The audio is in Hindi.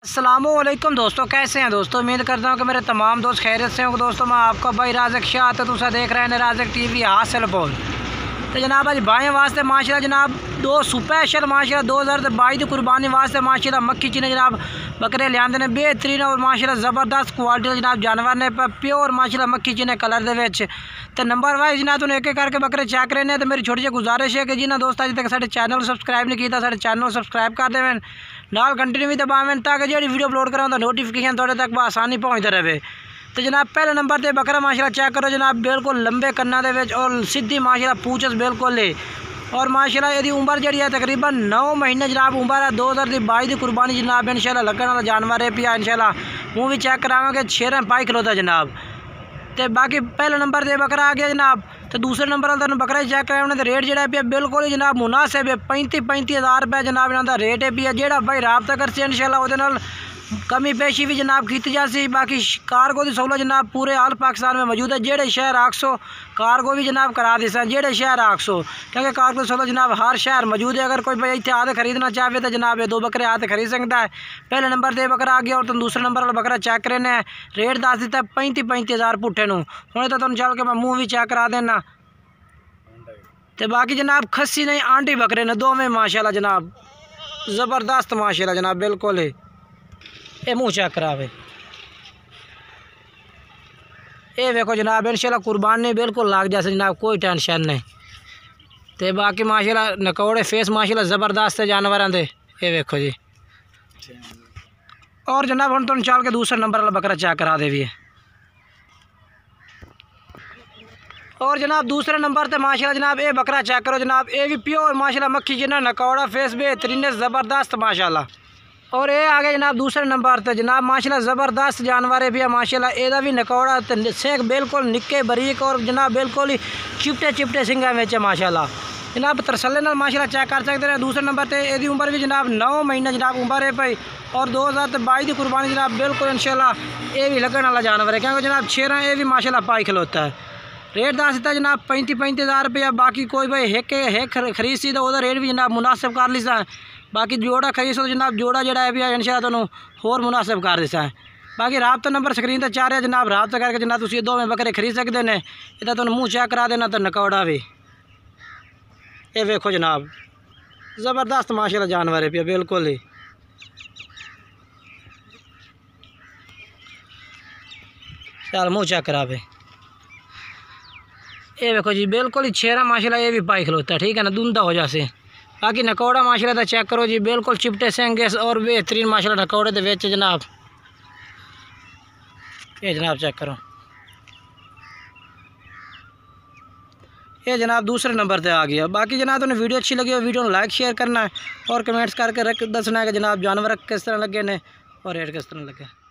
अस्सलामुअलैकुम दोस्तों, कैसे हैं दोस्तों। उम्मीद करता हूँ कि मेरे तमाम दोस्त खैरियत से होंगे। दोस्तों मैं आपका भाई राज़िक शाह तो तुसा देख रहे हैं राज़िक टीवी हासिल पोल। तो जनाब अज भाई वास्ते माशाल्लाह जनाब दो स्पेशल माशाल्लाह 2022 की कुर्बानी वास्ते माशाल्लाह मक्खी ची ने जनाब बकरे लियाते ने बेहतरीन और माशाल्लाह ज़बरदस्त क्वालिटी जनाब जानवर ने प्योर माशाल्लाह मक्खी ची ने कलर दे विच तो नंबर वाइज जनाब तुम एक एक करके बकरे चेक करने। तो मेरी छोटी जी गुजारिश है कि जिन्हें दोस्त अज तक साढ़े चैनल सब्सक्राइब नहीं किया साढ़े चैनल सब्सक्राइब कर देवें, नाल कंटिन्यू भी दबावें ताकि जी वीडियो अपलोड कराऊँ तो नोटिफिकेशन थोड़े तक आसानी पहुँचते रहे। तो जनाब पहले नंबर पर बकरा माशाल्लाह चेक करो जनाब बिल्कुल लंबे कन्ना दे विच और सीधी माशाल्लाह पूंछस बिल्कुल है और माशाल्लाह यदि उम्र जी है तकरीबन 9 महीने जनाब उम्र है। 2022 की कुर्बानी जनाब इंशाल्लाह लगने वाला जानवर है पिया इंशाल्लाह वो भी चेक करावे 6 पाई खलोता जनाब। तो बाकी पहले नंबर पर बकरा आ गया जनाब। तो दूसरे नंबर पर तुम बकरा चेक कराया उन्होंने रेट जो है बिल्कुल ही जनाब मुनासिब है 35 हज़ार रुपये जनाब इन्हों रेट है पिया जेड़ा भाई राबता करसे इंशाल्लाह वो कमी पेशी भी जनाब की जासी। बाकी कारगो की सहूलत जनाब पूरे आल पाकिस्तान में मौजूद है। जेड़े शहर आखसो कारगो भी जनाब करा दी सन जेड़े शहर आखसो क्योंकि कारगो की सहूलत जनाब हर शहर मौजूद है। अगर कोई भाई इतने आते खरीदना चाहे तो जनाब ये 2 बकरे आते खरीद सकता है। पहले नंबर पर बकरा आ गया और तुम दूसरे नंबर वाला बकरा चेक करने रेट दस दिता 35 हज़ार पुट्ठे नूं हुणे तो तुम चल के मैं मुँह भी चेक करा देना। तो बाकी जनाब खस्सी नहीं आंटी बकरे ने दोवें माशाल्लाह जनाब ज़बरदस्त माशाल्लाह जनाब बिल्कुल ही ये मुँह चेक करावे ये देखो जनाब इंशाल्लाह कुर्बानी बिल्कुल लाग जैसे जनाब कोई टेंशन नहीं। तो बाकी माशाल्लाह नकौड़े फेस माशाल्लाह ज़बरदस्त है जानवर दे ये देखो जी। और जनाब हम तुम चल के दूसरे नंबर वाला बकरा चेक करा दे भी है। और जनाब दूसरे नंबर पे माशाल्लाह जनाब ये बकरा चेक करो जनाब ये भी प्योर माशाल्लाह मक्खी जिन्ना नकौड़ा फेस बेहतरीन ज़बरदस्त माशाल्लाह। और ये आ गया जनाब दूसरे नंबर पर जनाब माशाल्लाह ज़बरदस्त जानवर है भी माशाल्लाह एदा भी नकौड़ा सेक बिल्कुल निक्के बरीक और जनाब बिल्कुल ही चिपटे सिंगा में माशाल्लाह जनाब तरसले नाल माशाल्लाह चेक कर सकते हैं। दूसरे नंबर पर यदि उम्र भी जनाब 9 महीने जनाब उम्र है भाई और 2022 की कुर्बानी जनाब बिल्कुल इंशाल्लाह ये भी लगने वाला जानवर है क्योंकि जनाब शेरा ये भी माशाल्लाह पाई खलोता है। रेट दस दिता जनाब 35 हज़ार रुपया। बाकी कोई भाई एक खरीद सी तो रेट भी जनाब मुनासिब कर लीसा है। बाकी जोड़ा खरीद सो जनाब जोड़ा जोड़ा है भी इंशाल्लाह तुहानू होर मुनासिब कर दिसा है। बाकी राबता नंबर स्क्रीन पर चाह रहा है जनाब राबता करके जनाब तुम ये 2 बकरे खरीद सकते हैं। इतना तुम मुँह चेक करा देना तो नकौड़ा भी ये वेखो जनाब ज़बरदस्त माशाल्लाह जानवर है पिया बिल्कुल ही। चल मुँह चेक करा पे ये देखो जी बिल्कुल ही छेरा माशाल्लाह ये भी पाई खलोता है ठीक है ना धुंधा हो जासे। बाकी नकौड़ा माशाल्लाह तो चेक करो जी बिल्कुल चिपटे सेंगे और बेहतरीन माशाल्लाह नकौड़े दे विच जनाब ये जनाब चेक करो ये जनाब दूसरे नंबर पे आ गया। बाकी जनाब तुम्हें वीडियो अच्छी लगी हो वीडियो लाइक शेयर करना है और कमेंट्स करके दसना है कि जनाब जानवर किस तरह लगे ने और रेट किस तरह लगे।